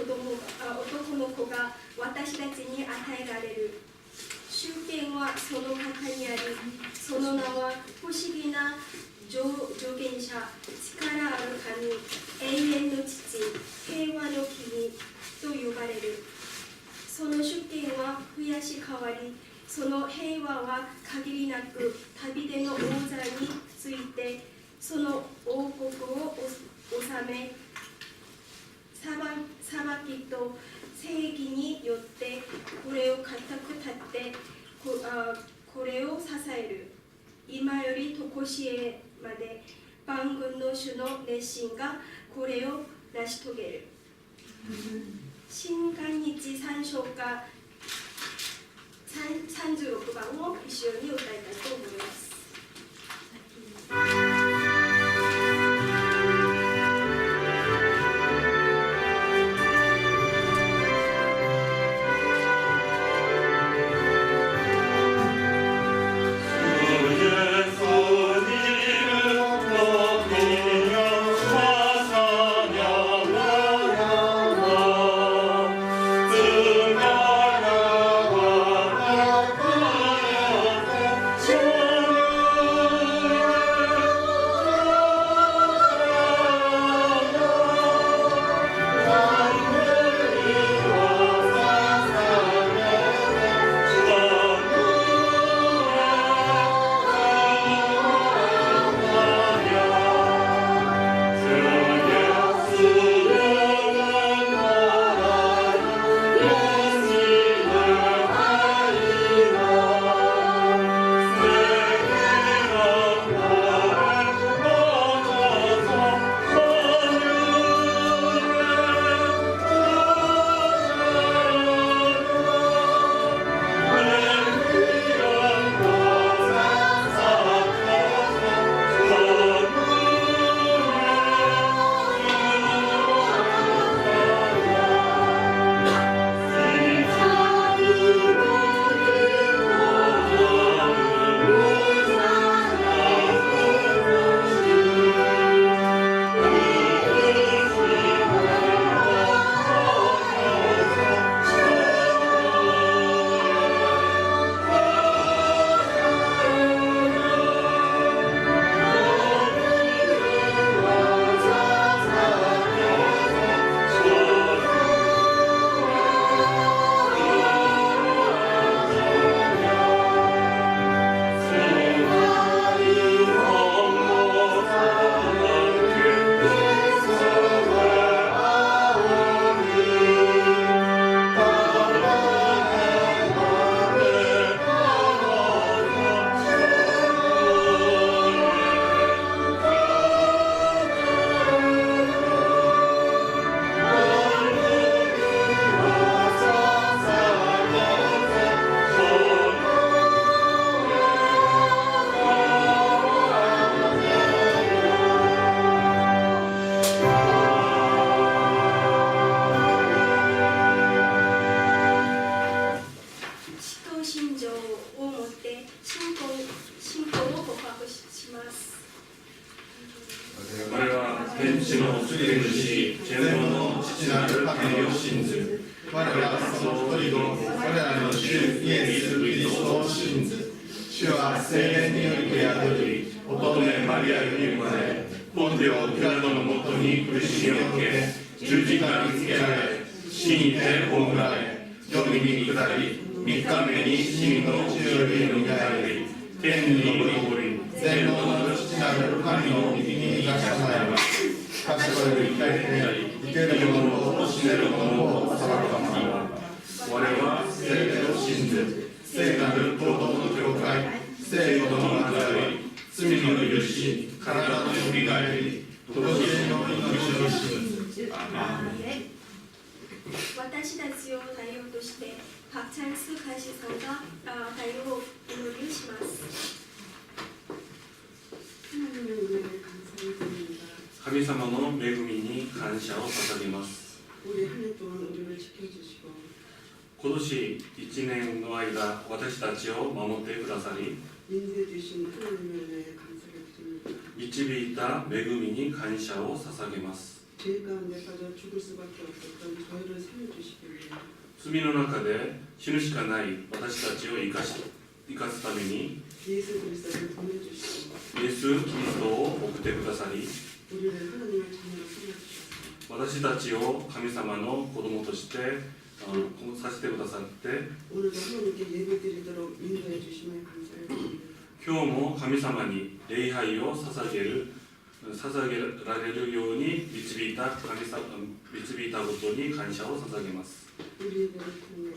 男の子が私たちに与えられる。主権はその方にあり、その名は不思議な助言者、力ある神、永遠の父、平和の君と呼ばれる。その主権は増やし変わり、その平和は限りなく旅での王座について、その王国を治め、裁きと正義によってこれを固く立ってこれを支える。今より常しえまで万軍の主の熱心がこれを成し遂げる。新韓日三章歌36番を一緒に歌いたいと思います。私たちを代表として박찬수監視さんが対応をお祈りします。神様の恵みに感謝を捧げます。今年1年の間、私たちを守ってくださり、導いた恵みに感謝を捧げます。죄 가운데 빠져 죽을 수밖에 없었던 저희를 살려주시길래 罪の中で死ぬしかない私たちを生かすために 예수 그리스도를 보내주시고 イエス・キリストを送ってくださり 우리를 하나님의 자녀로 삼아주셨습니다. 私たちを神様の子供としてさせてくださって 오늘도 하나님께 예배드리도록 인도해 주심에 감사를 드립니다. 今日も神様に礼拝を捧げられるように導いたことに感謝を捧げます。 우리 예배를 통해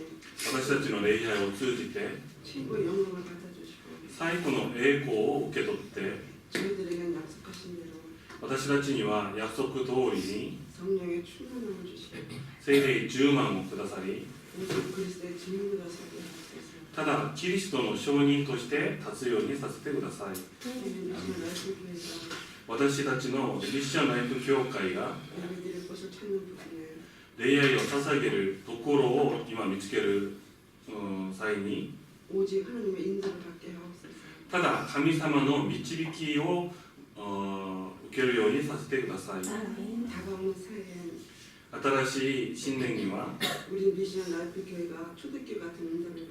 私たちの礼拝を通じて 최고의 영광을 받아주시고 最古の栄光を受け取って 저희들에게 약속하신 대로 私たちには約束通りに 성령의 충만함을 주시고 聖霊10万をくださり 예수 그리스도의 증인으로 서게 하소서. ただキリストの証人として立つようにさせてください。 우리 미션 라이프 교회가 私たちのミッションライフ教会が 예배드릴 곳을 찾는 부분에 礼拝を捧げるところを今見つける際に 오직 하나님의 인도를 받게 하옵소서. ただ神様の導きを受けるようにさせてください。 다가오는 새해엔 新しい新年には 우리 미션 라이프 교회가 초대교 같은 응답을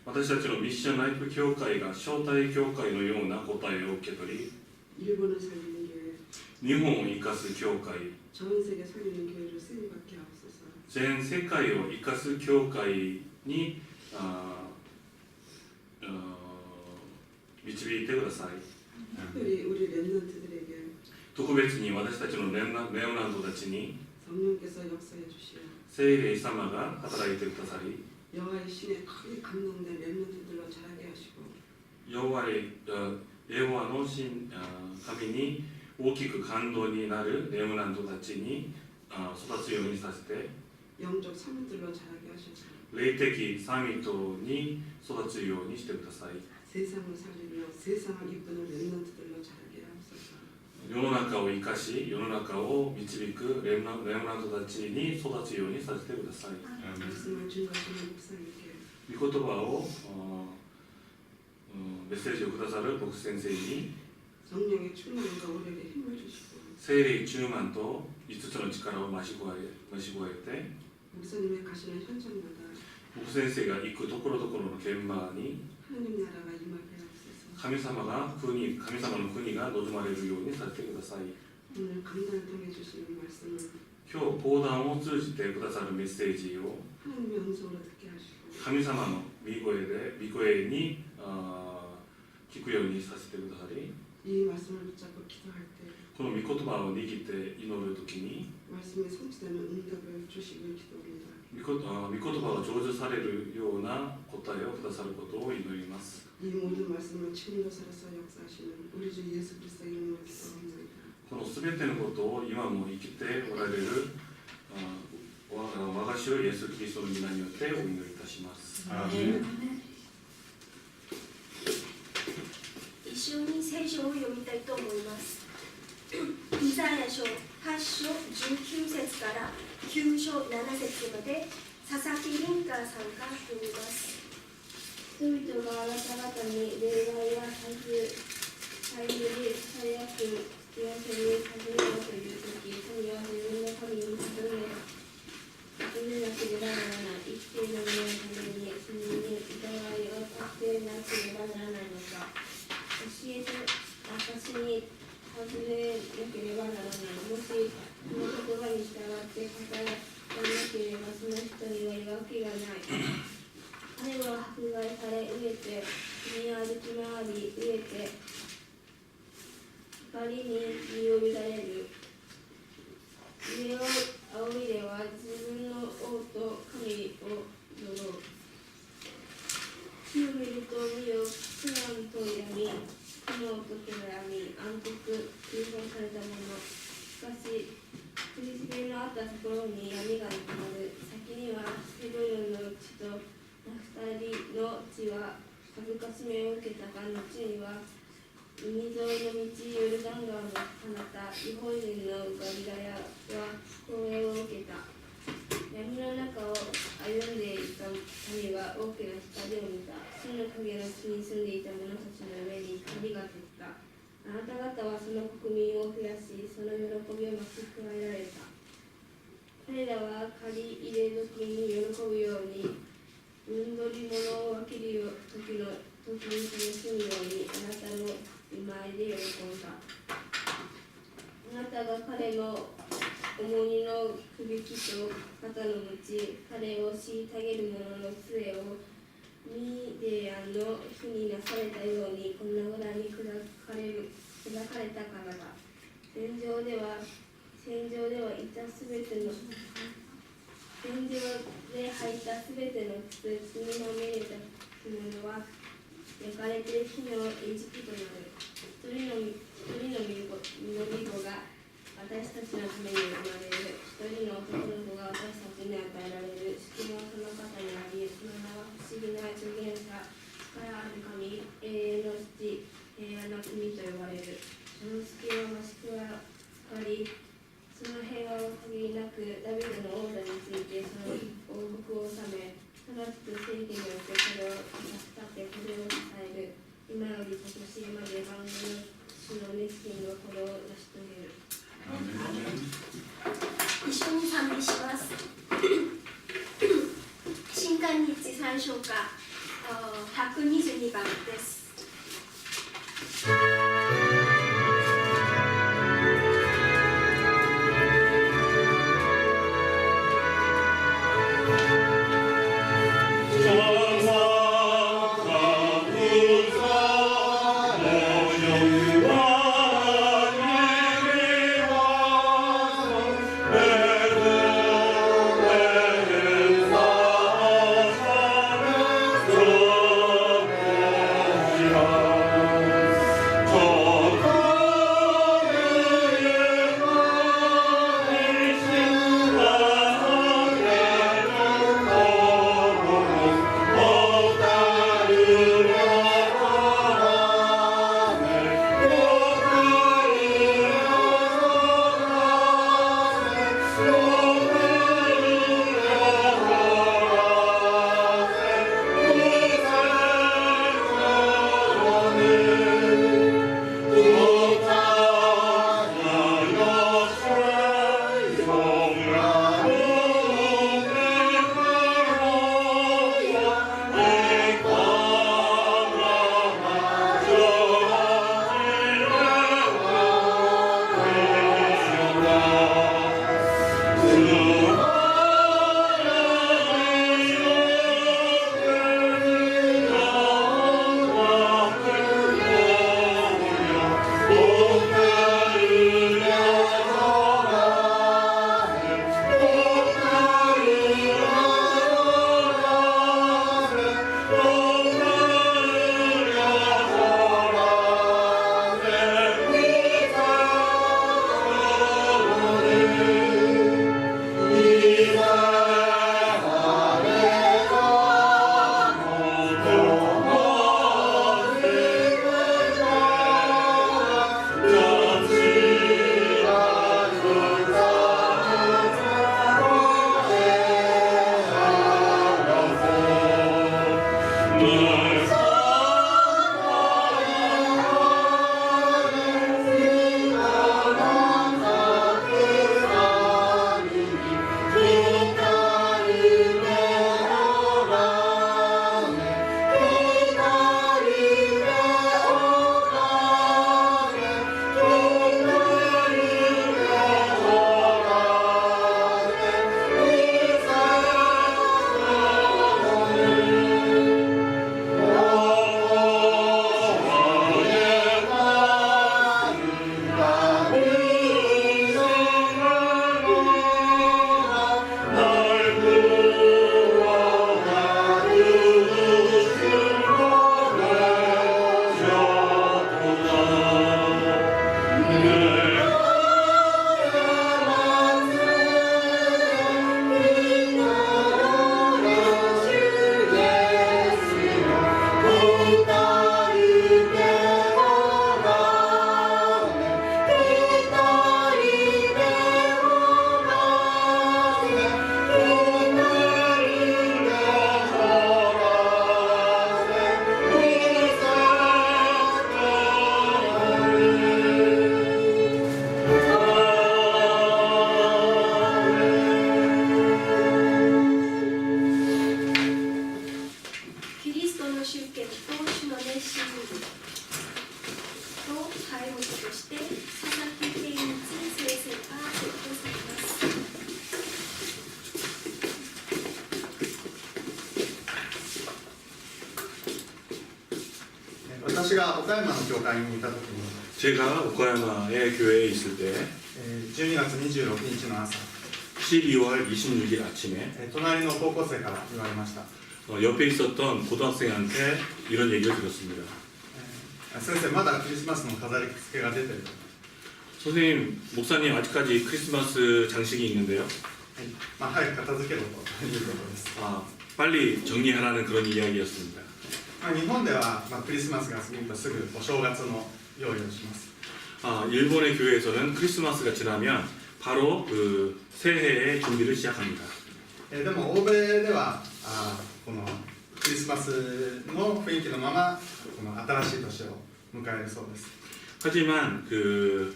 받아 私たちのミッションライフ教会が招待教会のような答えを受け取り 일본을 살리는 교회, 日本を生かす教会 전 세계 살리는 교회를 세임받게 하옵소서. 全世界を生かす教会に導いてください。 특별히 우리 렘넌트들에게 特別に私たちのレムナントたちに 성령께서 역사해 주시어 聖霊様が働いてくださり 여호와의 신에 크게 감동된 렘넌트들로 자라게 하시고 耶和華の神に大きく感動になるレムナントたちに育つようにさせて 영적 사람들로 자라게 하셔서 霊的サミットに育つようにしてください。 세상을 살리며 세상을 이끄는 렘넌트들로 자라게 하옵소서. 世の中を生かし世の中を導くレムナントたちに育つようにさせてください。 말씀을 증거하시는 목사님께 御言葉をメッセージをくださる牧師先生に 성령의 충만과 오력에 힘을 주시고 聖霊10万と5つの力を増し加えて 목사님의 가시는 현장마다 牧師先生が行くところどころの現場に 하나님 나라가 임하게 하옵소서. 神様の国が望まれるようにさせてください。 오늘 강단을 통해 주시는 말씀을 今日講談を通じてくださるメッセージを 하나님의 음성으로 듣게 하시고 神様の御声に聞くようにさせてくださり 이 말씀을 붙잡고 기도할 때 この御言葉を握って祈るときに 말씀이 성취되는 응답을 주시길 기도합니다. 御言葉が成就されるような答えをくださることを祈ります。 이 모든 말씀을 친으로 살아서 역사하시는 우리 주 예수 그리스도 이름으로 기도합니다. このすべてのことを今も生きておられる我が主イエス・キリストの皆によってお祈りいたします。一緒に聖書を読みたいと思います。イザヤ書8章19節から9章7節まで佐々木凛香さんが読みます。人々があなた方に霊媒や祭り、最悪言わせに尋ねようというとき、神は自分の神に尋ねなければならない。生きている者のために罪に疑いを立てなければならないのか。教えて私に尋ねなければならない。もしこの言葉に従って語らなければ、その人には言い訳がない。彼は迫害され飢えて、国を歩き回り飢えて、光に身を委ねる。上を仰いでは自分の王と神を呪う。火を見ると身を苦難と病み、雲と煙み、暗黒、追放されたもの。しかし、苦しみのあったところに闇がなくなる。先にはセブルの地とナフタリの地は恥ずかしめを受けたが、後には海沿いの道ヨルダン川の彼方、異邦人のガリラヤは光栄を受けた。闇の中を歩んでいた民は大きな光を見た。死の影の地に住んでいた者たちの上に光が照った。あなた方はその国民を増やし、その喜びを増し加えられた。彼らは借り入れ時に喜ぶように、分取り物を分ける時に楽しむようにあなたの見舞いで喜んだ。あなたが彼の重荷のくびきと肩の鞭、彼を虐げる者の杖をミディアンの日になされたようにこんなぐらいに砕かれたからだ。戦場でいたすべての戦場で履いたすべての靴、罪のめれた着物は焼かれて火の餌食となる。一人の身子が私たちのために生まれる。一人の男の子が私たちに与えられる。主権はその方にあり、その名は不思議な助言者、力ある神、永遠の父、平安な国と呼ばれる。その救いは増し加わり、その平和を限りなくダビデの王座についてその王国を治め、正しく正義によってそれを立てこれを支える。今より今年まで万軍の主の熱心のこれを成し遂げる。一緒に賛美します。新刊日参照歌122番です。「私が岡山の教会にいた時に、 제가 오카야마의 교회에 있을 때 12月26日の朝、 12월 26일 아침에 隣の高校生から言われました。 옆에 있었던 고등학생한테 이런 얘기를 들었습니다. 先生、まだクリスマスの飾り付けが出てる。 선생님, 목사님 아직까지 크리스마스 장식이 있는데요. まあ、早く片付けろということです。 아, 빨리 정리하라는 그런 이야기였습니다. まあ、日本では、クリスマスが過ぎるとすぐお正月の用意をします。 아, 일본의 교회에서는 크리스마스가 지나면 바로 그 새해의 준비를 시작합니다. でも欧米ではこのクリスマスの雰囲気のままこの新しい年を迎えるそうです。 하지만 그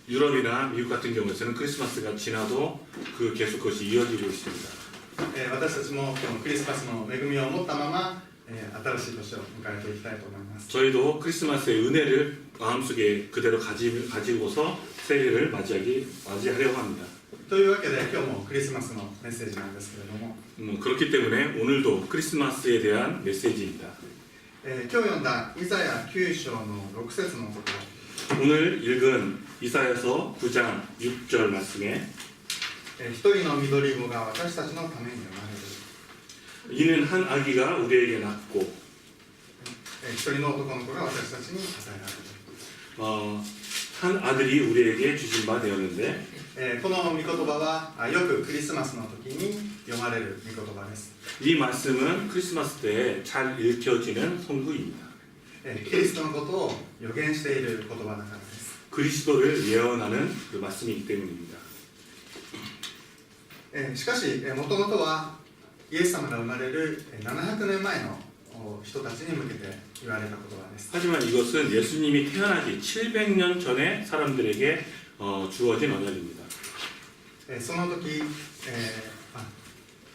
유럽이나 미국 같은 경우에는 크리스마스가 지나도 그 계속 그것이 이어지고 있습니다. 私たちもこのクリスマスの恵みを持ったまま新しい年を迎えていきたいと思います。 저희도 크리스마스의 은혜를 마음속에 그대로 가지고서 새해를 맞이하려고 합니다. というわけで今日もクリスマスのメッセージなんですけれども、 그렇기 때문에 오늘도 크리스마스에 대한 메시지입니다. 今日読んだイザヤ9章の6節のところ、 오늘 읽은 이사야서 9장 6절 말씀에 一人の緑子が私たちのために生まれる、 이는 한 아기가 우리에게 낳고 一人の男の子が私たちに与えられる。 한 아들이 우리에게 주신 바 되었는데 この御言葉はよくクリスマスの時に読まれる御言葉です。 이 말씀은 크리스마스 때 잘 읽혀지는 성구입니다. キリストのことを予言している言葉だからです。 그리스도를 예언하는 그 말씀이기 때문입니다. しかしもともとはイエス様が生まれる700年前の人たちに向けて言われた言葉です。 하지만 이것은 예수님이 태어나기 700년 전에 사람들에게 주어진 언약입니다. その時、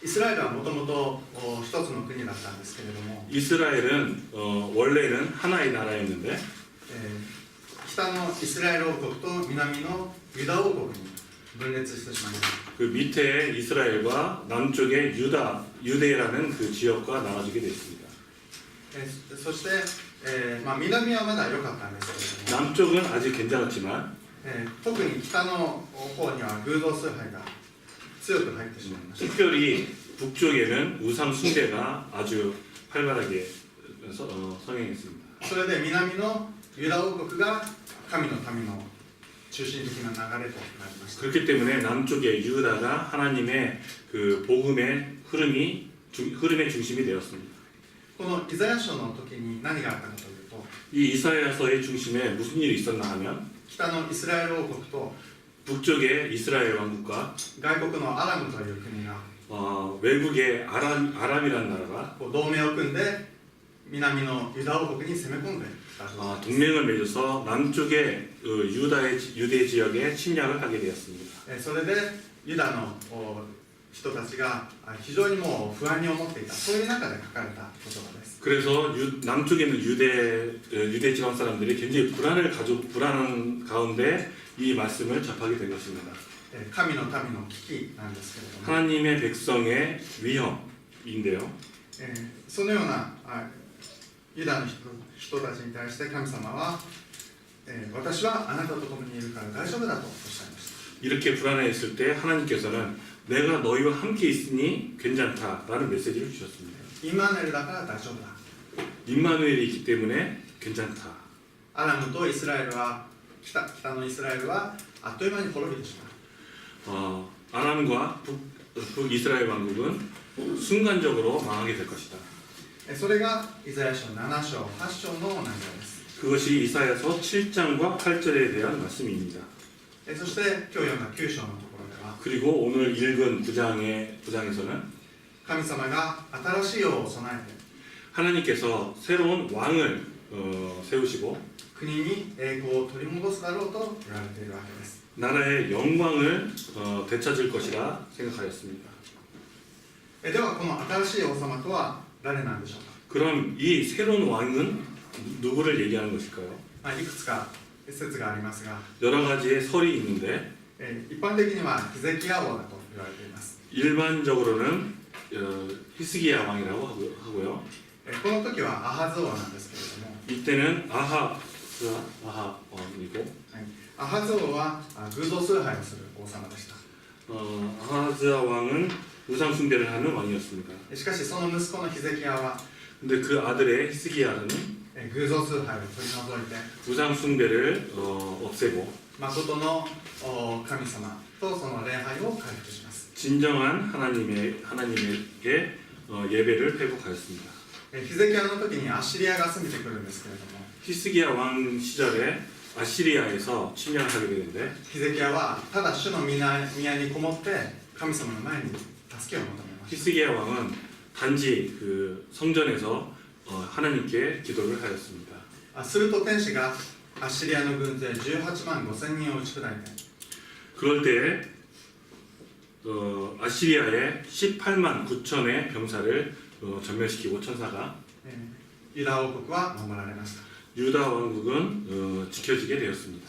イスラエルはもともと一つの国だったんですけれども、 이스라엘은 원래는 하나의 나라였는데 北のイスラエル王国と南のユダ王国に分裂してしまいました。 그 밑에 이스라엘과 남쪽의 유대라는 그 지역과 나눠지게 됐습니다. そして、南はまだ良かったんですけれども、 남쪽은 아직 괜찮았지만 特に北の方には偶像崇拝が強く入ってしまいました。 특별히 북쪽에는 우상 숭배가 아주 활발하게 성행했습니다. それで南のユダ王国が神の民の中心的な流れとなりました。 그렇기 때문에 남쪽의 유다가 하나님의 그 복음의 흐름의 중심이 되었습니다. このイザヤ書の時に何があったかというと、 이 이사야서의 중심에 무슨 일이 있었나 하면 北のイスラエル王国と 북쪽의 이스라엘 왕국과 外国のアラムという国が 외국의 아람이라는 나라가 同盟を組んで南のユダ王国に攻め込んできたそうです。 동맹을 맺어서 남쪽의 유대 지역에 침략을 하게 되었습니다. それでユダの人たちが非常にもう不安に思っていた、そういう中で書かれた言葉です。 그래서 남쪽에 있는 유대 지방 사람들이 굉장히 불안한 가운데 이 말씀을 접하게 된 것입니다. 神の民の危機なんですけれども、 하나님의 백성의 위협인데요. そのようなユダの人たちに対して神様は、私はあなたと共にいるから大丈夫だとおっしゃいました。 이렇게 불안해했을 때 하나님께서는 내가 너희와 함께 있으니 괜찮다라는 메시지를 주셨습니다. イマヌエルだから大丈夫だ。 임마누엘이 있기 때문에 괜찮다. アラムとイスラエルは 北のイスラエルはあっという間に滅びてしまう。 아람과 북이스라엘 왕국은 순간적으로 망하게 될 것이다. それがイザヤ書7章8章の内容です。 그것이 이사야서 7장과 8절에 대한 말씀입니다. そして今日読んだ9章のところでは、 그리고 오늘 읽은 9장에서는 神様が新しい王を備えて 하나님께서 새로운 왕을 세우시고 国に栄光を取り戻すだろうと言われているわけです。 나라의 영광을 되찾을 것이라 생각하였습니다. ではこの新しい王様とは誰なんでしょうか。 그럼 이 새로운 왕은 누구를 얘기하는 것일까요? いくつか説がありますが、 여러 가지의 설이 있는데 一般的にはヒゼキヤ王だと言われています。 일반적으로는 히스기야 왕이라고 하고요. この時はアハズ王なんですけれども、 이때는 아하 왕이고 アハズ王は偶像崇拝をする王様でした。 아하즈아 왕은 우상 숭배를 하는 왕이었습니다. しかしその息子のヒゼキヤは 근데 그 아들의 히스기야는 偶像崇拝を取り除いて 우상 숭배를 없애고 誠の神様とその礼拝を回復します。 진정한 하나님에게 예배를 회복하였습니다. ヒゼキヤの時にアッシリアが攻めてくるんですけれども、 히스기야 왕 시절에 아시리아에서 침략을 하게 되는데 ヒゼキヤはただ主の宮にこもって神様の前に助けを求めました。 히스기야 왕은 단지 그 성전에서 하나님께 기도를 하였습니다. すると天使がアッシリアの軍勢18万5千人を打ち砕いて、 그럴 때 아시리아의 18만 9천의 병사를 전멸시키고 천사가 ユダ王国は守られました。 유다 왕국은 지켜지게 되었습니다.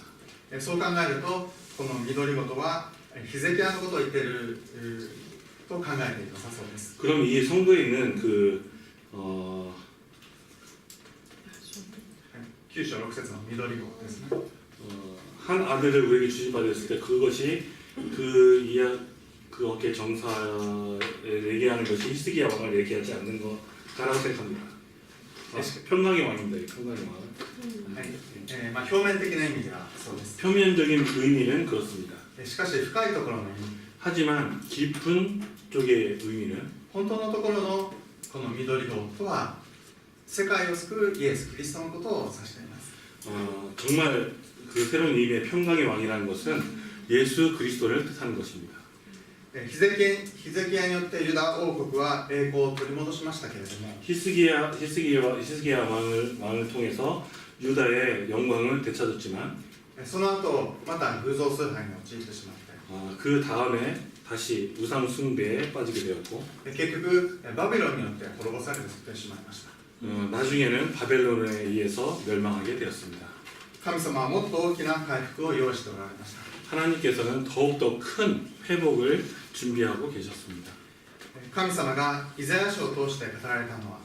そう考えるとこの緑事はヒゼキヤのことを言っていると考えて良さそうです。 그럼 이 성도에 있는 그 9章6節の緑語ですね。 한 아들을 우리에게 주신받았을 때 그것이 그 어깨 정사에 얘기하는 것이 히스기야 왕을 얘기하지 않는 거라고 생각합니다. 평강의 왕입니다. 평강의 왕. 表面的な意味ではそうです。 표면적인 의미는 그렇습니다. しかし深いところの意味、 하지만 깊은 쪽의 의미는 本当のところのこの緑語とは世界を救うイエス・キリストのことを指しています。 정말 그 새로운 의미의 평강의 왕이라는 것은 예수 그리스도를 뜻하는 것입니다. ヒゼキヤによってユダ王国は栄光を取り戻しましたけれども、 히스기야 왕을 통해서 유다의 영광을 되찾았지만 その後また偶像崇拝に陥ってしまって、 그 다음에 다시 우상 숭배에 빠지게 되었고 結局バビロンによって滅ぼされてしまいました。 나중에는 바벨론에 의해서 멸망하게 되었습니다. 神様はもっと大きな回復を用意しておられました。 하나님께서는 더욱더 큰 회복을 준비하고 계셨습니다. 神様がイザヤ書を通して語られたのは、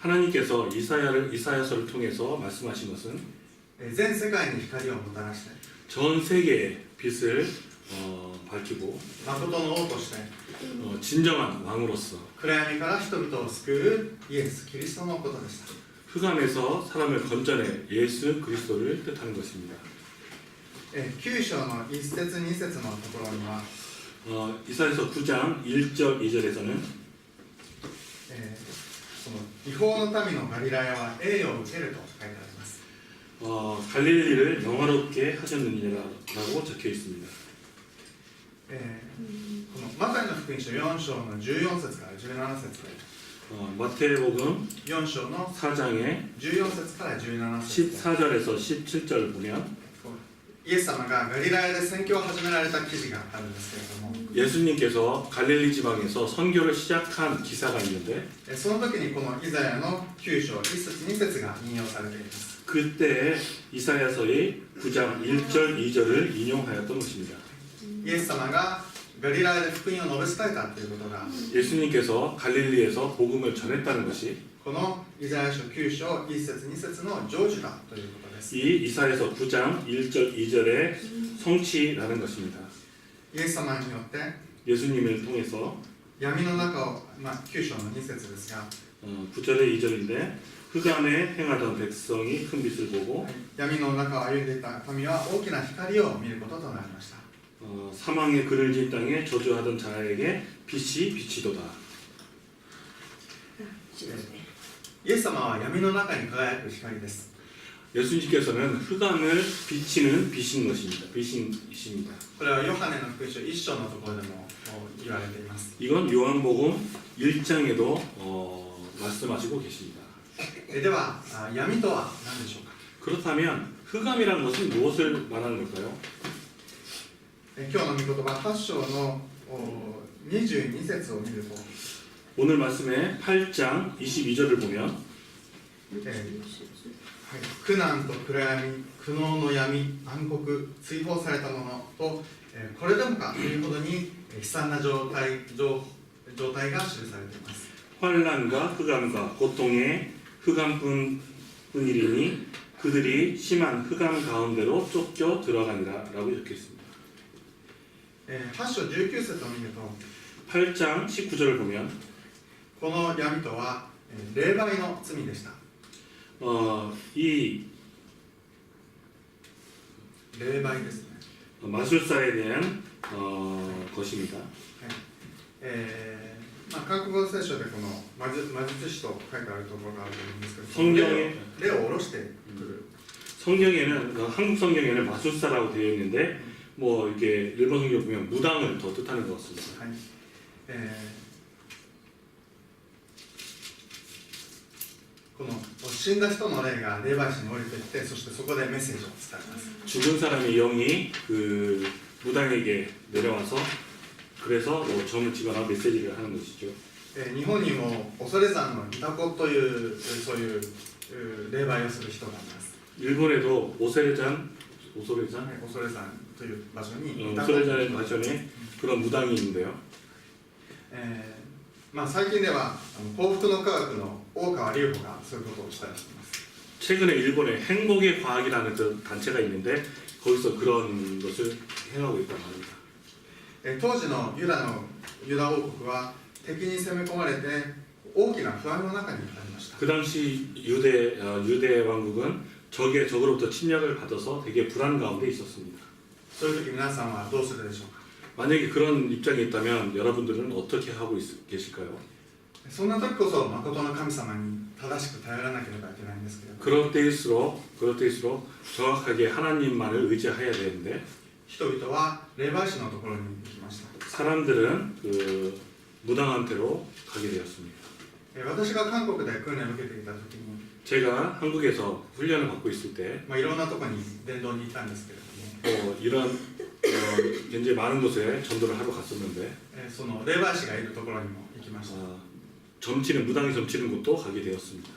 하나님께서 이사야서를 통해서 말씀하신 것은 全世界に光をもたらして 전 세계의 빛을 밝히고 誠の王として 진정한 왕으로서 暗闇から人々を救うイエス・キリストのことでした。 흑암에서 사람을 건져내 예수 그리스도를 뜻하는 것입니다. 9章の1節2節のところには、 이사야서 9장 1절 2절에서는 その違法の民のガリラヤは栄誉を受けると書いてあります。 갈릴리를 영화롭게 하셨느니라고 적혀 있습니다. このマタイの福音書4章の14節から17節で、 마태복음 4章の 4장의 14節から17節で、 14절에서 17절을 보면 イエス様がガリラヤで宣教を始められた記事があるんですけれども、 예수님께서 갈릴리 지방에서 선교를 시작한 기사가 있는데 その時にこのイザヤの9章1節2節が引用されています。 그때 이사야서의 9장 1절 2절을 인용하였던 것입니다. イエス様がガリラヤで福音を述べ伝えたということが、 예수님께서 갈릴리에서 복음을 전했다는 것이 このイザヤ書9章1節2節の成就だということです。 이 이사야서 9장 1절 2절의 성취라는 것입니다. イエス様によって 예수님을 통해서 闇の中を、9章の2節ですが、 9절의 2절인데 흑암에 행하던 백성이 큰 빛을 보고 闇の中を歩んでいた民は大きな光を見ることとなりました。 사망의 그늘 진 땅에 저주하던 자에게 빛이 비치도다. イエス様は闇の中に輝く光です。 예수님께서는 흑암을 비치는 빛인 것입니다. 빛이십니다. これはヨハネの福音書1章のところでも言われています。 이건 요한복음 1장에도 말씀하시고 계십니다. では闇とは何でしょうか。 그렇다면 흑암이라는 것은 무엇을 말하는 걸까요? 今日の御言葉8章の22節を見ると、 오늘 말씀의 8장 22절을 보면 苦難と暗闇、苦悩の闇、暗黒、追放されたものと、これでもかというほどに悲惨な状態が記されています。 환란과 흑암과 고통의 흑암뿐이리니 그들이 심한 흑암 가운데로 쫓겨 들어가니라라고 적혀있습니다. 8章19節を見ると 8장 19절을 보면 この闇とは霊媒の罪でした。 이 霊媒ですね。 마술사에 대한 것입니다. 韓国語聖書でこの魔術師と書いてあるところがあると思うんですけど、 성경에 霊を下ろしてくる。 성경에는 한국 성경에는 마술사라고 되어 있는데 뭐 이게 일본 성경 보면 무당을 더 뜻하는 것 같습니다. はいこの死んだ人の霊が霊媒師に降りてきて、そしてそこでメッセージを伝えます。 죽은 사람의 영이 그 무당에게 내려와서 그래서 뭐 점을 치거나 메시지를 하는 것이죠. 日本にも恐山のイタコというそういう霊媒をする人がいます。 일본에도 오세레잔 恐山という場所に 오세레잔의 마션에 그런 무당이 있는데요. 最近では幸福の科学の大川隆法がそういうことをしたりしています。 최근에 일본에 행복의 과학이라는 그 단체가 있는데 거기서 그런 것을 행하고 있단 말입니다. 当時のユダ王国は敵に攻め込まれて大きな不安の中にありました。 그 당시 유대 왕국은 적으로부터 침략을 받아서 되게 불안 가운데 있었습니다. そういう時皆さんはどうするでしょうか。 만약에 그런 입장이 있다면 여러분들은 어떻게 하고 계실까요? そんな時こそ誠の神様に正しく頼らなければいけないんですけれども、 그럴 때일수록 정확하게 하나님만을 의지해야 되는데 人々は霊媒師のところに行きました。 사람들은 그 무당한테로 가게 되었습니다. 私が韓国で訓練を受けていた時に、 제가 한국에서 훈련을 받고 있을 때 いろんなところに伝道に行ったんですけれども、 이런 굉장히 많은 곳에 전도를 하러 갔었는데 その霊媒師がいるところにも行きました。 무당이 점치는 곳도 가게 되었습니다.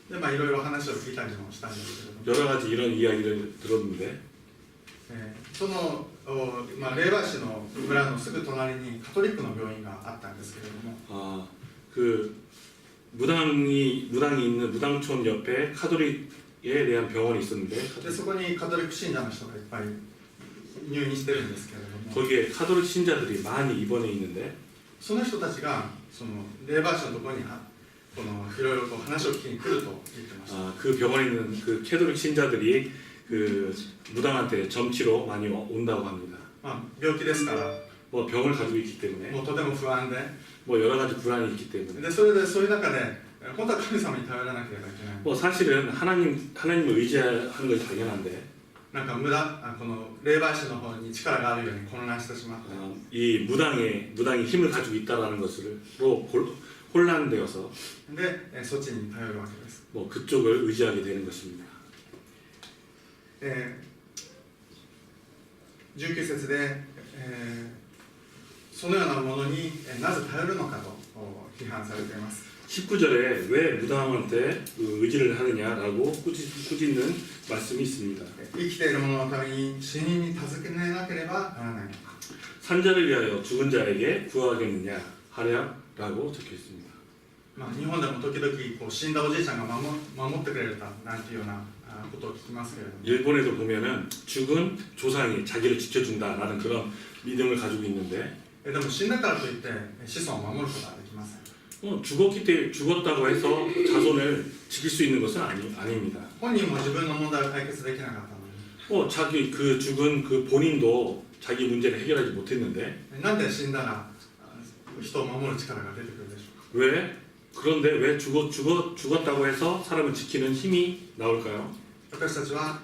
でいろいろ話を聞いたりもしたんですけれども、 여러 가지 이런 이야기를 들었는데 その霊媒師の村のすぐ隣にカトリックの病院があったんですけれども、 그 무당이 있는 무당촌 옆에 카톨릭에 대한 병원이 있었는데 でそこにカトリック信者の人がいっぱい入院してるんですけれども、 거기에 카톨릭 신자들이 많이 입원해 있는데 その人たちがその霊媒師のところにいろいろと話を聞きに来ると言ってました。 그 병원에 있는 그 캐톨릭 신자들이 그 무당한테 점치러 많이 온다고 합니다. 病気ですから、 뭐 병을 가지고 있기 때문에 もうとても不安で、 뭐 여러 가지 불안이 있기 때문에 でそういう中で本当は神様に頼らなければいけない。 뭐 사실은 하나님을 의지하는 것이 당연한데 なんかこの霊媒師の方に力があるように混乱してしまって、 이 무당이 힘을 가지고 있다라는 것으로 혼란되어서 でそっちに頼るわけです。 뭐 그쪽을 의지하게 되는 것입니다. 19節で、そのようなものになぜ頼るのかと批判されています。 19절에 왜 무당한테 의지를 하느냐라고 꾸짖는 말씀이 있습니다. 生きている者のために死人に尋ねなければならないのか。 산자를 위하여 죽은 자에게 구하겠느냐 하랴라고 적혀 있습니다. 日本でも時々死んだおじいちゃんが守ってくれるなんていうようなことを聞きますけれども、 일본에도 보면은 죽은 조상이 자기를 지켜준다라는 그런 믿음을 가지고 있는데 でも死んだからといって子孫を守ることはできません。 죽었다고 해서 자손을 지킬 수 있는 것은 아닙니다. 本人も自分の問題を解決できなかったのに、 자기 그 죽은 그 본인도 자기 문제를 해결하지 못했는데 なんで死んだら人を守る力が出てくるでしょうか。 그런데 왜 죽었다고 해서 사람을 지키는 힘이 나올까요? 私たちは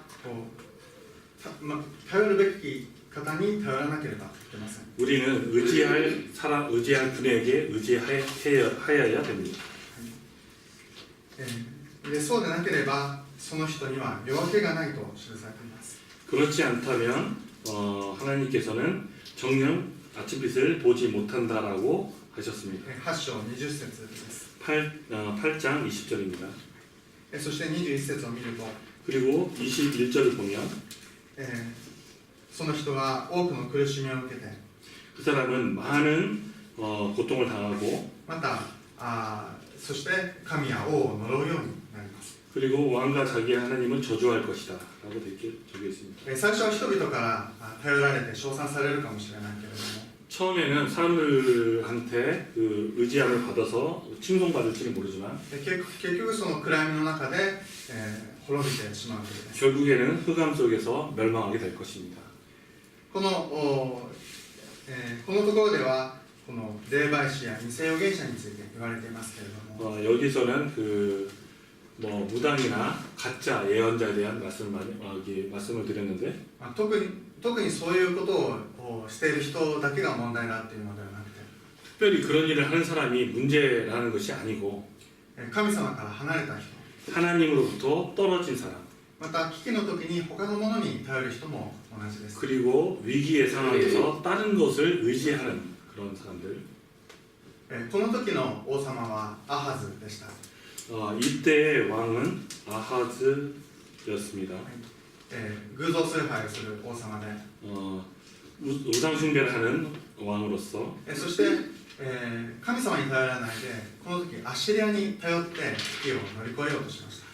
頼るべき方に頼らなければいけません。 우리는 의지할 분에게 의지하여야 됩니다. でそうでなければその人には夜明けがないと記されています。 그렇지 않다면 하나님께서는 정녕 아침빛을 보지 못한다라고 하셨습니다. 8章20節です。 8장 20절입니다. そして21節を見ると、 그리고 21절을 보면 その人は多くの苦しみを受けて、 그 사람은 많은 고통을 당하고 またそして神や王を呪うようになります。 그리고 왕과 자기 하나님은 저주할 것이다 라고 적혀 있습니다. 最初は人々から頼られて称賛されるかもしれないけれども 처음에는 사람들한테 그 의지함을 받아서 칭송받을지는 모르지만 結局その暗闇の中で、滅びてしまうわけです。 결국에는 흑암 속에서 멸망하게 될 것입니다. このところではこの霊媒師や偽預言者について言われていますけれども 여기서는 그 뭐 무당이나 가짜 예언자에 대한 말씀을 드렸는데 特にそういうことをしている人だけが問題だっていうのではなくて 특별히 그런 일을 하는 사람이 문제라는 것이 아니고 神様から離れた人 하나님으로부터 떨어진 사람 また危機の時に他のものに頼る人も同じです。 그리고 위기의 상황에서 다른 것을 의지하는 그런 사람들 この時の王様はアハズでした。 이때의 왕은 아하즈였습니다. 偶像崇拝をする王様で 우상 숭배를 하는 왕으로서 そして、神様に頼らないでこの時アッシリアに頼って危機を乗り越えようとしました。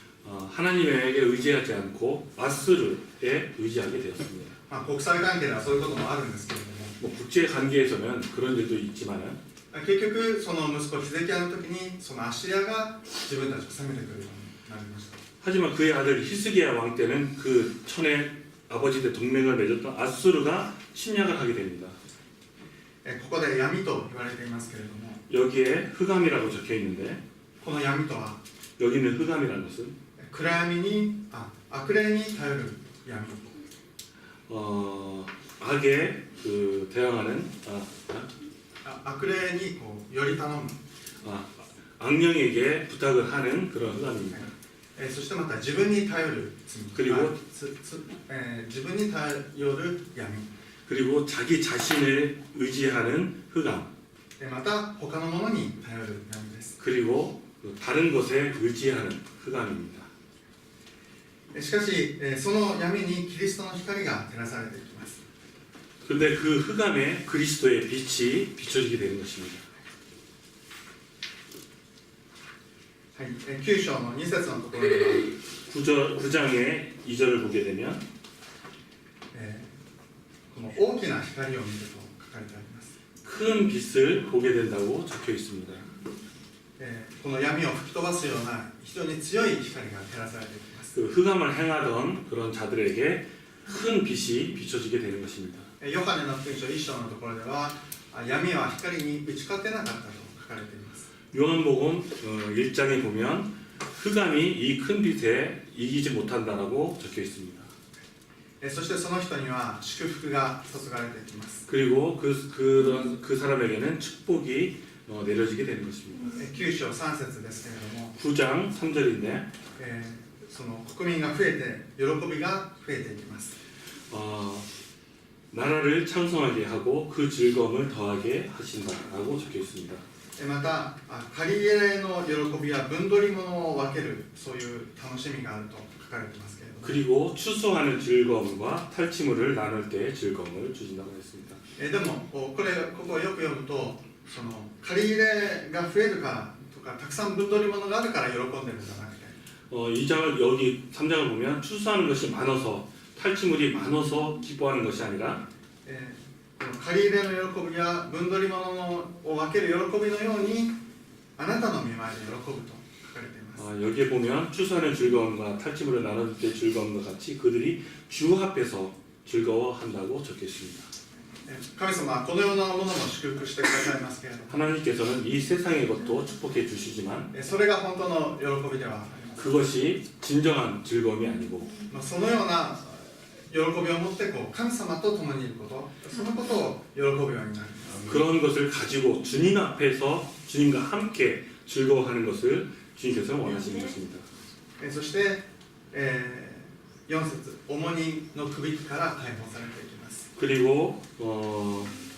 하나님에게 의지하지 않고 아스르에 의지하게 되었습니다. 国際関係ではそういうこともあるんですけれども 뭐 국제 관계에서는 그런 일도 있지만은 結局その息子ヒゼキヤの時にそのアッシリアが自分たちを攻めてくるようになりました。 하지만 그의 아들 히스기야 왕 때는 그 천의 아버지들 동맹을 맺었던 아수르가 침략을 하게 됩니다. ここで闇と言われていますけれども 여기에 흑암이라고 적혀 있는데 この闇とは 여기는 흑암이라는 것은 暗闇に悪霊に頼る闇 악에 그 대항하는 悪霊により頼む 악령에게 부탁을 하는 그런 흑암입니다. そしてまた自分に頼る罪 그리고 自分に頼る闇 그리고 자기 자신을 의지하는 흑암 また他のものに頼る闇です。 그리고 다른 것에 의지하는 흑암입니다. しかしその闇にキリストの光が照らされていきます。 그런데 그 흑암에 그리스도의 빛이 비춰지게 되는 것입니다. はい、9章の2節のところでは 9장의 2절을 보게 되면 この大きな光を見ると書かれてあります。 큰 빛을 보게 된다고 적혀 있습니다. この闇を吹き飛ばすような非常に強い光が照らされていきます。 그 흑암을 행하던 그런 자들에게 큰 빛이 비춰지게 되는 것입니다. ヨハネの福音書1章のところでは闇は光に打ち勝てなかったと書かれています。 요한복음 1장에 보면 흑암이 이 큰 빛에 이기지 못한다라고 적혀 있습니다. そしてその人には祝福が注がれていきます。 그리고 그 사람에게는 축복이 내려지게 되는 것입니다. 9章3節ですけれども、 9장 3절인데 その国民が増えて喜びが増えていきます。 나라를 창성하게 하고 그 즐거움을 더하게 하신다라고 적혀 있습니다. また借り入れの喜びや分取り物を分けるそういう楽しみがあると書かれていますけれども、 그리고 추수하는 즐거움과 탈취물을 나눌 때의 즐거움을 주신다고 했습니다. でもここをよく読むとその借り入れが増えるからとかたくさん分取り物があるから喜んでるんじゃなくて 2장을 여기 3장을 보면 추수하는 것이 많아서 탈취물이 많아서 기뻐하는 것이 아니라 借り入れの喜びや分取り物を分ける喜びのようにあなたの御前で喜ぶと書かれています。 여기에 보면 추수하는 즐거움과 탈취물을 나눌 때 즐거움과 같이 그들이 주 앞에서 즐거워한다고 적혀 있습니다. 神様はこのようなものも祝福してくださいますけれども 하나님께서는 이 세상의 것도 축복해 주시지만 それが本当の喜びではありません。 그것이 진정한 즐거움이 아니고 そのような喜びを持って神様と共にいることそのことを喜ぶようになります。 그런 것을 가지고 주님 앞에서 주님과 함께 즐거워하는 것을 주님께서 원하시는 것입니다. そして、4節重荷の首から解放されていきます。 그리고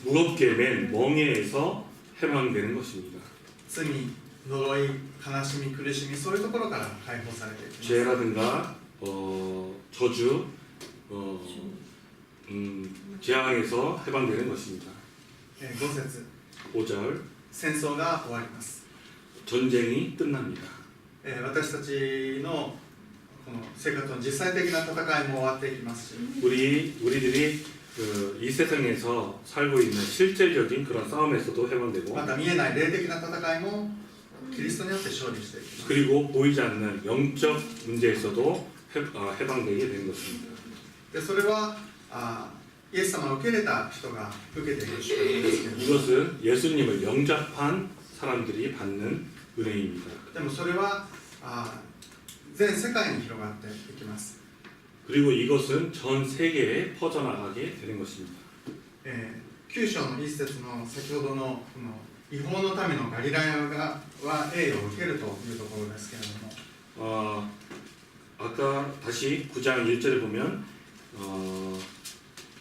무겁게 맨 멍에에서 해방되는 것입니다. 罪、呪い、悲しみ、苦しみそういうところから解放されていきます。 죄라든가 저주 재앙에서 해방되는 것입니다. 5節 5절 戦争が終わります。 전쟁이 끝납니다. 私たちのこの生活の実際的な戦いも終わっていきますし、 우리들이 이 세상에서 살고 있는 실질적인 그런 싸움에서도 해방되고 また見えない霊的な戦いもキリストによって勝利していきます。 그리고 보이지 않는 영적 문제에서도 해방되게 되는 것입니다. でそれはイエス様を受け入れた人が受けている祝福ですけれども、 이것은 예수님을 영접한 사람들이 받는 은혜입니다. でもそれは全世界に広がっていきます。 그리고 이것은 전 세계에 퍼져나가게 되는 것입니다. 9章の一節の先ほどのこの違法の民のガリラヤは栄誉を受けるというところですけれども、 아까 다시 9장 1절에 보면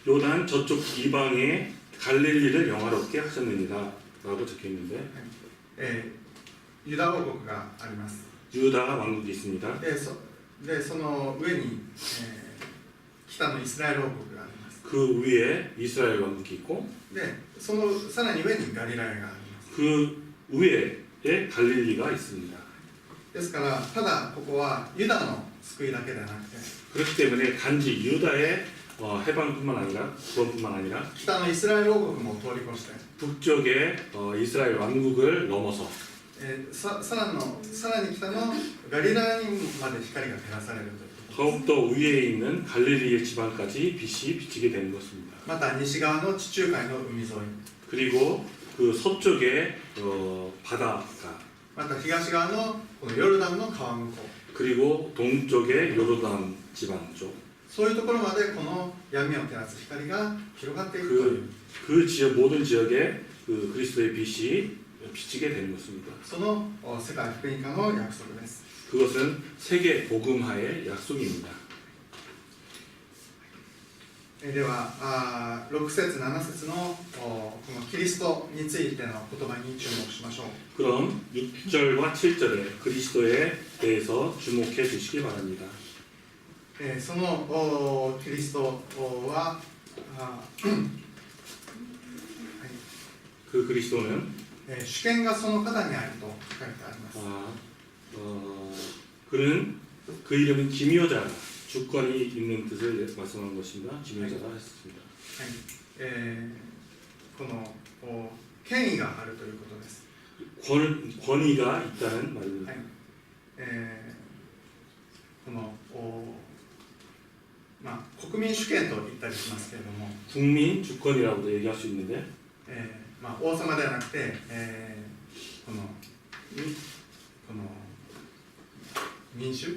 요단 저쪽 이방의 갈릴리를 영화롭게 하셨느니라 라고 적혀 있는데 ユダ王国があります。 유다 왕국이 있습니다. でその上に、北のイスラエル王国があります。 그 위에 이스라엘 왕국이 있고 でそのさらに上にガリラヤがあります。 그 위에 갈릴리가 있습니다. ですからただここはユダの救いだけではなくて 그렇기 때문에 단지 유다의 해방뿐만 아니라 구원뿐만 아니라 北のイスラエル王国も通り越して、 북쪽의 이스라엘 왕국을 넘어서 さらに北のガリラヤにまで光が照らされるということです。 더욱더 위에 있는 갈릴리의 지방까지 빛이 비치게 되는 것입니다. また西側の地中海の海沿い、 그리고 그 서쪽의 바다가 また東側のこのヨルダンの川向こう、 그리고 동쪽의 요르단 지방 쪽 そういうところまでこの闇を照らす光が広がっていくという、 그 지역 모든 지역에 그 그리스도의 빛이 비치게 되는 것입니다. その世界福音化の約束です。 그것은 세계 복음화의 약속입니다. では6節7節のこのキリストについての言葉に注目しましょう。 그럼 6절과 7절에 그리스도에 대해서 주목해 주시기 바랍니다. そのキリストは그 그리스도는 主権がその方にあると書かれてあります。 그는 그 이름은 기묘자라 주권이 있는 뜻을 말씀한 것입니다. 기묘자라 했습니다. この権威があるということです。 권위가 있다는 말입니다. この国民主権と言ったりしますけれども、 국민 주권이라고도 얘기할 수 있는데 王様ではなくて、この民主、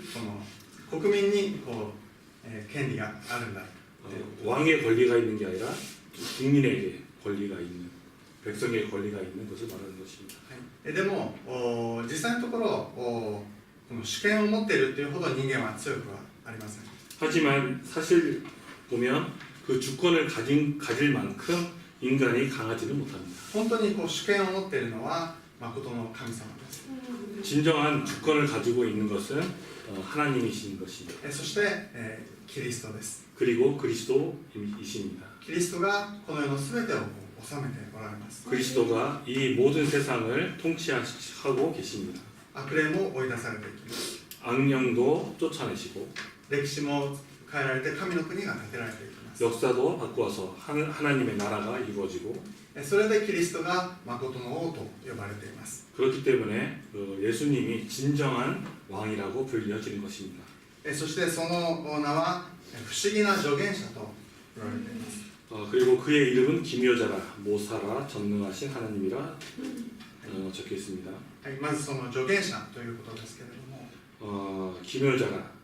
国民に権利があるんだ。 왕의 권리가 있는 게 아니라 국민에게 권리가 있는 백성의 권리가 있는 것을 말하는 것입니다. でも実際のところこの主権を持っているというほど人間は強くはありません。 하지만 사실 보면 그 주권을 가질 만큼 인간이 강하지는 못합니다. 本当に主権を持っているのは誠の神様です。 진정한 주권을 가지고 있는 것은 하나님이신 것입니다. そしてキリストです。 그리고 그리스도이십니다. キリストがこの世のすべてを治めておられます。 그리스도가 이 모든 세상을 통치하고 계십니다. 悪霊も追い出されていきます。 악령도 쫓아내시고 歴史も変えられて神の国が建てられていきます。 역사도 바꾸어서 하나님의 나라가 이루어지고 それでキリストが誠の王と呼ばれています。 그렇기 때문에 예수님이 진정한 왕이라고 불려지는 것입니다. そしてその名は不思議な助言者と言われています。 그리고 그의 이름은 기묘자라 모사라 전능하신 하나님이라 적혀 있습니다. まずその助言者ということですけれども、 기묘자라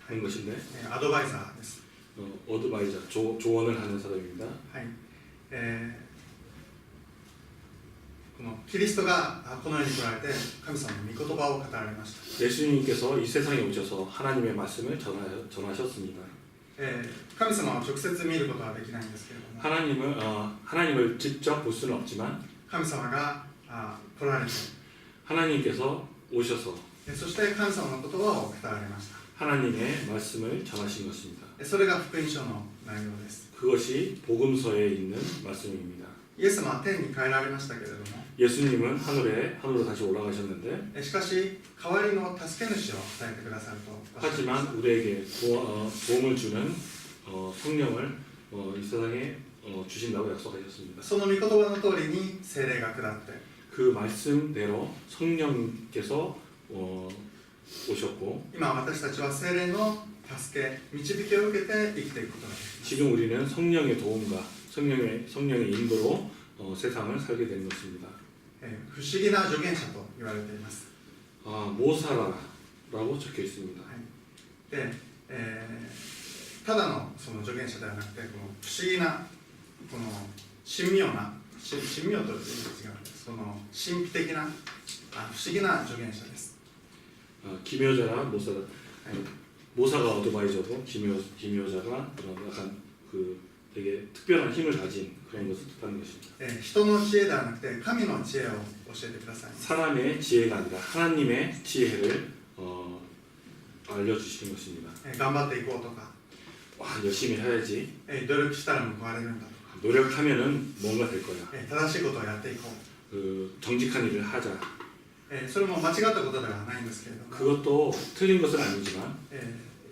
하는 것인데 アドバイザーです。 어드바이자 조언을 하는 사람입니다. はい。このキリストがこの世に来られて神様の御言葉を語られました。 예수님께서 이 세상에 오셔서 하나님의 말씀을 전하셨습니다. 神様を直接見ることはできないんですけれども、 하나님을 직접 볼 수는 없지만 神様が来られて、 하나님께서 오셔서 そして神様の言葉を語られました。 하나님의 말씀을 전하신 것입니다. それが福音書の内容です。 그것이 복음서에 있는 말씀입니다. イエス様は天に帰られましたけれども、 예수님은 하늘로 다시 올라가셨는데 しかし代わりの助け主を与えてくださるとおっしゃいます。 하지만 우리에게 도움을 주는 성령을 이 세상에 주신다고 약속하셨습니다. その御言葉の通りに聖霊が下って、 그 말씀대로 성령께서 오셨고 今私たちは聖霊の助け導きを受けて生きていくことができます。 지금 우리는 성령의 도움과 성령의 인도로 세상을 살게 된 것입니다. 不思議な助言者と言われています。 모사라라고 적혀 있습니다. で、ただのその助言者ではなくて、この不思議な、この神妙な、神妙という意味が違う、その神秘的な、不思議な助言者です。 기묘자라 모사라. 모사가 어드바이저고 기묘자가 약간 그 되게 특별한 힘을 가진 그런 것을 뜻하는 것입니다. 人の知恵ではなくて神の知恵を教えてください。 사람의 지혜가 아니라 하나님의 지혜를 알려주시는 것입니다. 頑張っていこうとか、 열심히 해야지. 努力したら報われるんだとか、 노력하면은 뭔가 될 거야. 正しいことをやっていこう。 그 정직한 일을 하자. それも間違ったことではないんですけれども、 그것도 틀린 것은 아니지만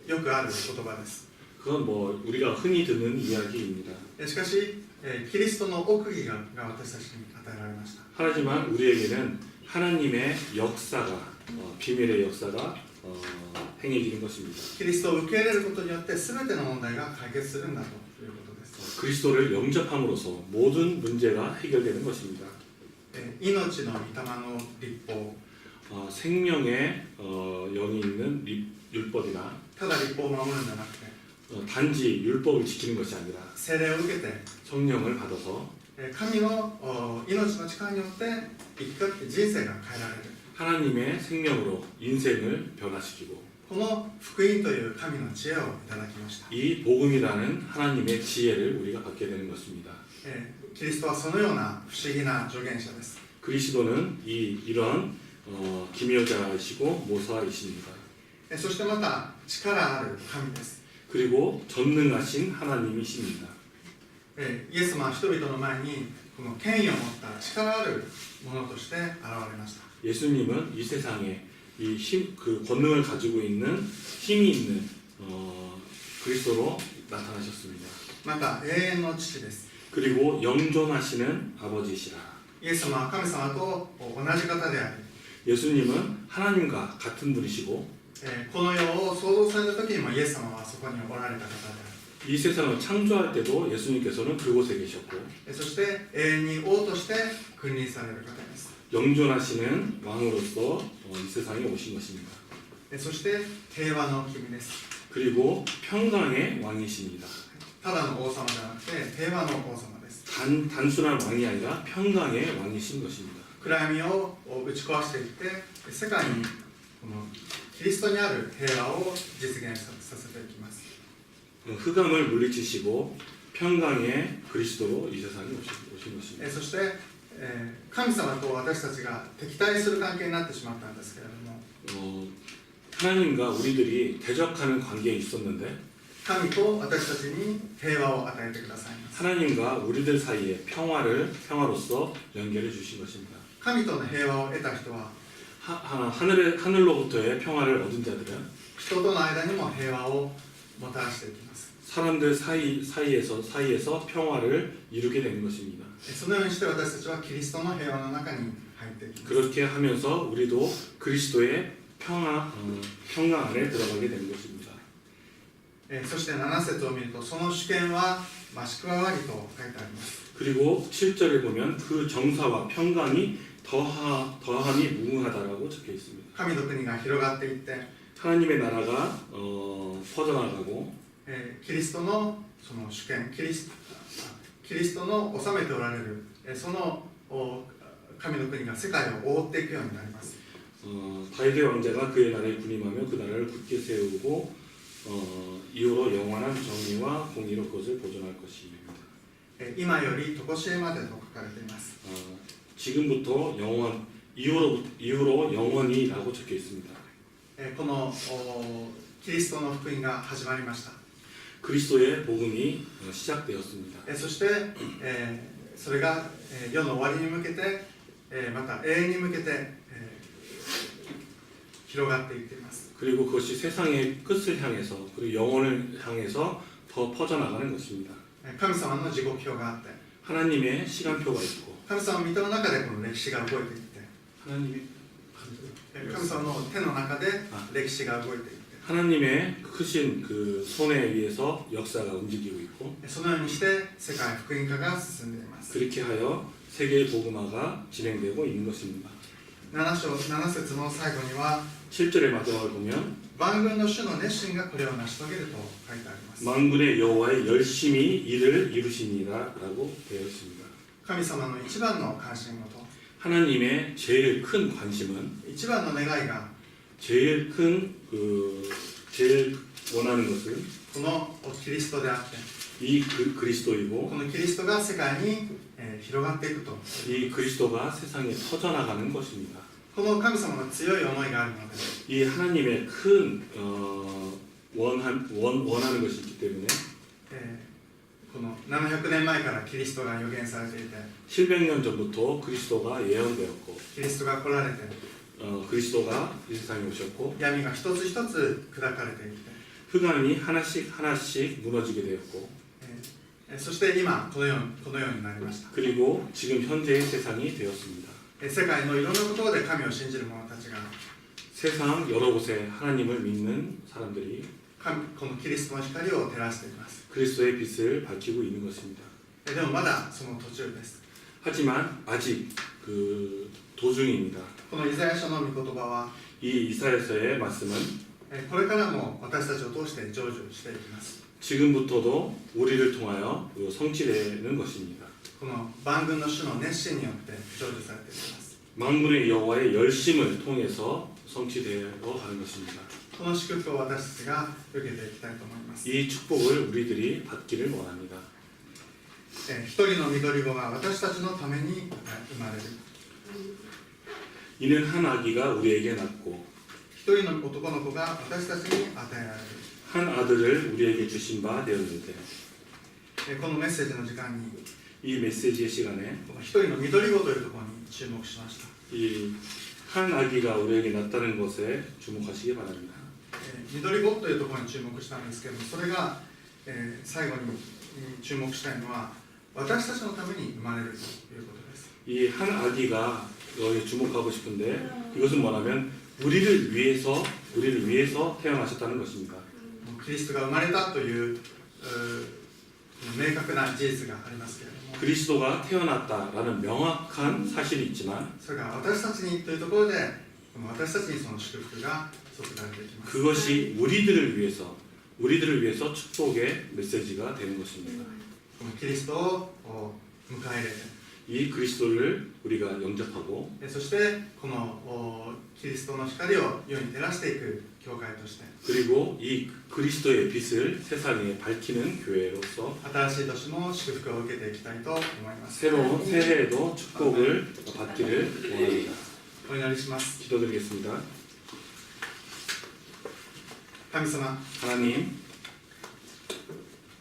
よくある言葉です。 그건 뭐 우리가 흔히 듣는 이야기입니다. しかし、キリストの奥義が私たちに与えられました。 하지만 우리에게는 하나님의 역사가 비밀의 역사가 행해지는 것입니다. キリストを受け入れることによって全ての問題が解決するんだということです。 그리스도를 영접함으로써 모든 문제가 해결되는 것입니다. 命の御霊の律法、 생명의 영이 있는 율법이나 ただ律法を守るんじゃなくて、 단지 율법을 지키는 것이 아니라 聖霊を受けて 성령을 받아서 神の命の力によって生き方人生が変えられる。 하나님의 생명으로 인생을 변화시키고 この福音という神の知恵をいただきました。 이 복음이라는 하나님의 지혜를 우리가 받게 되는 것입니다. キリストはそのような不思議な助言者です。 그리스도는 이런 기묘자이시고 모사이십니다. そしてまた力ある神です。 그리고 전능하신 하나님이십니다. イエス様は人々の前にこの権威を持った力あるものとして現れました。 예수님은 이 세상에 그 권능을 가지고 있는 힘이 있는 그리스도로 나타나셨습니다. また永遠の父です。 그리고 영존하시는 아버지시라. イエス様は神様と同じ方であり、 예수님은 하나님과 같은 분이시고 この世を創造された時にもイエス様はそこにおられた方である。 이 세상을 창조할 때도 예수님께서는 그곳에 계셨고 そして永遠に王として君臨される方です。 영존하시는 왕으로서 이 세상에 오신 것입니다. そして平和の君です。 그리고 평강의 왕이십니다. ただの王様ではなくて平和の王様です。 단순한 왕이 아니라 평강의 왕이신 것입니다. 暗闇を打ち壊していって世界にこのキリストにある平和を実現させていきます。 흑암을 물리치시고 평강의 그리스도로 이 세상에 오신 것입니다. そして神様と私たちが敵対する関係になってしまったんですけれども、 하나님과 우리들이 대적하는 관계에 있었는데 神と私たちに平和を与えてくださいます。 하나님과 우리들 사이에 평화로서 연결해 주신 것입니다. 神との平和を得た人は 하늘로부터의 평화를 얻은 자들은 人との間にも平和をもたらしていきます。 사람들 사이에서 평화를 이루게 되는 것입니다. そのようにして私たちはキリストの平和の中に入っていきます。 그렇게 하면서 우리도 그리스도의 평강 안에 들어가게 되는 것입니다. そして7節を見るとその主権は増し加わりと書いてあります。 그리고 7절에 보면 그 정사와 평강이 더함이 무궁하다라고 적혀 있습니다. 神の国が広がっていって 하나님의 나라가 퍼져나가고 キリストのその主権キリストの治めておられるその神の国が世界を覆っていくようになります。 다윗의 왕자가 그의 나라에 군임하며 그 나라를 굳게 세우고 이후로 영원한 정의와 공의로 그것을 보존할 것입니다. 今より常しえまでと書かれています。 지금부터 이후로 영원히라고 적혀 있습니다. このキリストの福音が始まりました。 그리스도의 복음이 시작되었습니다. そしてそれが世の終わりに向けてまた永遠に向けて広がっていっています。 그리고 그것이 세상의 끝을 향해서 그리고 영혼을 향해서 더 퍼져나가는 것입니다. 神様の時刻表があって 하나님의 시간표가 있고 神様の御手の中でこの歴史が動いていって 하나님의 神様の手の中で歴史が動いていって 하나님의 크신 그 손에 의해서 역사가 움직이고 있고 そのようにして世界福音化が進んでいます。 그렇게 하여 세계 복음화가 진행되고 있는 것입니다. 7節の最後には 7절의 마지막을 보면 万軍の主の熱心がこれを成し遂げると書いてあります。 만군의 여호와의 열심히 이를 이루시니라라고 되어 있습니다. 神様の一番の関心事 하나님의 제일 큰 관심은 一番の願いが 제일 원하는 것은 このキリストであって 이 그리스도이고 このキリストが世界に広がっていくと 이 그리스도가 세상에 퍼져나가는 것입니다. この神様の強い思いがあるので 이 하나님의 큰 원하는 것이 있기 때문에 この700年前からキリストが予言されていて 700년 전부터 그리스도가 예언되었고 キリストが来られて 그리스도가 이 세상에 오셨고 闇が一つ一つ砕かれていって 흑암이 하나씩 무너지게 되었고 そして今このようになりました。 그리고 지금 현재의 세상이 되었습니다. 世界のいろんなところで神を信じる者たちが 세상 여러 곳에 하나님을 믿는 사람들이 このキリストの光を照らしています。 그리스도의 빛을 밝히고 있는 것입니다. でもまだその途中です。 하지만 아직 그 도중입니다. このイザヤ書の御言葉は 이 이사야서의 말씀은 これからも私たちを通して成就していきます。 지금부터도 우리를 통하여 성취되는 것입니다. この万軍の主の熱心によって成就されていきます。 만군의 여호와의 열심을 통해서 성취되어 가는 것입니다. この祝福を私たちが受けていきたいと思います。 이 축복을 우리들이 받기를 원합니다. 一人の緑子が私たちのために生まれる。 이는 한 아기가 우리에게 낳고 一人の男の子が私たちに与えられる。 한 아들을 우리에게 주신 바 되었는데 このメッセージの時間に 이 메시지의 시간에 この一人の緑子というところに注目しました。 이 한 아기가 우리에게 낳다는 것에 주목하시기 바랍니다. 緑子というところに注目したんですけども、それが、最後に注目したいのは私たちのために生まれるということです。 이 한 아기가 여기에 주목하고 싶은데 이것은 뭐냐면 우리를 위해서 태어나셨다는 것입니다. キリストが生まれたという明確な事実がありますけれども、 그리스도가 태어났다라는 명확한 사실이 있지만 それが私たちにというところで私たちにその祝福が注がれていきます。 그것이 우리들을 위해서 축복의 메시지가 되는 것입니다. このキリストを迎え入れて 이 그리스도를 우리가 영접하고 そしてこのキリストの光を世に照らしていく教会として 그리고 이 그리스도의 빛을 세상에 밝히는 교회로서 新しい年も祝福を受けていきたいと思います。 새로운 새해에도 축복을 받기를 원합니다. お祈りします。 기도드리겠습니다. 神様、 하나님,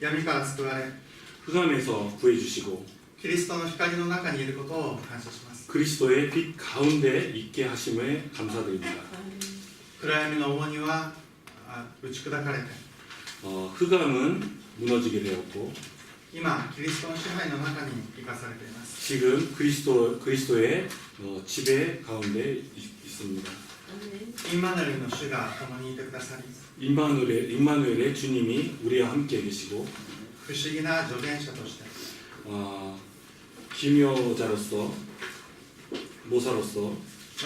闇から救われ 흑암에서 구해주시고 キリストの光の中にいることを感謝します。 그리스도의 빛 가운데 있게 하심에 감사드립니다. 暗闇の重荷は打ち砕かれて 흑암은 무너지게 되었고 今キリストの支配の中に生かされています。 지금 그리스도의 지배 가운데 있습니다. インマヌエルの主が共にいてくださり 임마누엘의 주님이 우리와 함께 계시고 不思議な助言者として 기묘자로서 모사로서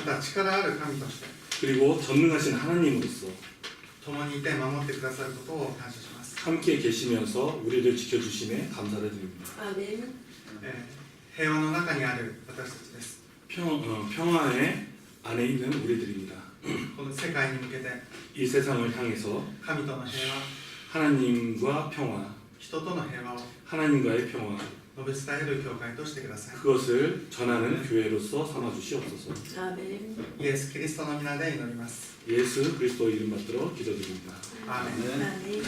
また力ある神として 그리고 전능하신 하나님으로서 共にいて守ってくださることを感謝します。 함께 계시면서 우리를 지켜주심에 감사를 드립니다. 아멘. 平和の中にある私たちです。 평화의 안에 있는 우리들입니다. この世界に向けて 이 세상을 향해서 神との平和、 하나님과 평화, 人との平和を 하나님과의 평화, 述べ伝える教会としてください。 그것을 전하는 교회로서 삼아 주시옵소서. 아멘. イエス・キリストの皆で祈ります。 예수 그리스도 이름 받들어 기도드립니다. アーメン。 아멘.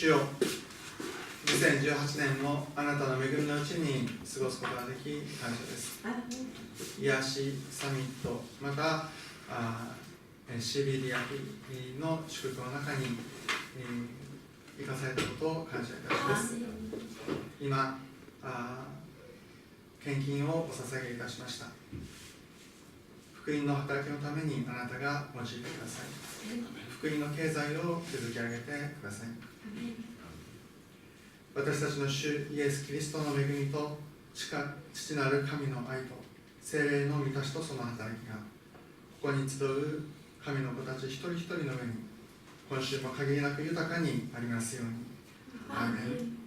主よ、2018年もあなたの恵みのうちに過ごすことができ感謝です。癒しサミット、またCBD の祝福の中に生かされたことを感謝いたします。今献金をお捧げいたしました。福音の働きのためにあなたが用いてください。福音の経済を築き上げてください。私たちの主イエス・キリストの恵みと父なる神の愛と聖霊の満たしとその働きがここに集う神の子たち一人一人の上に今週も限りなく豊かにありますように。アーメン。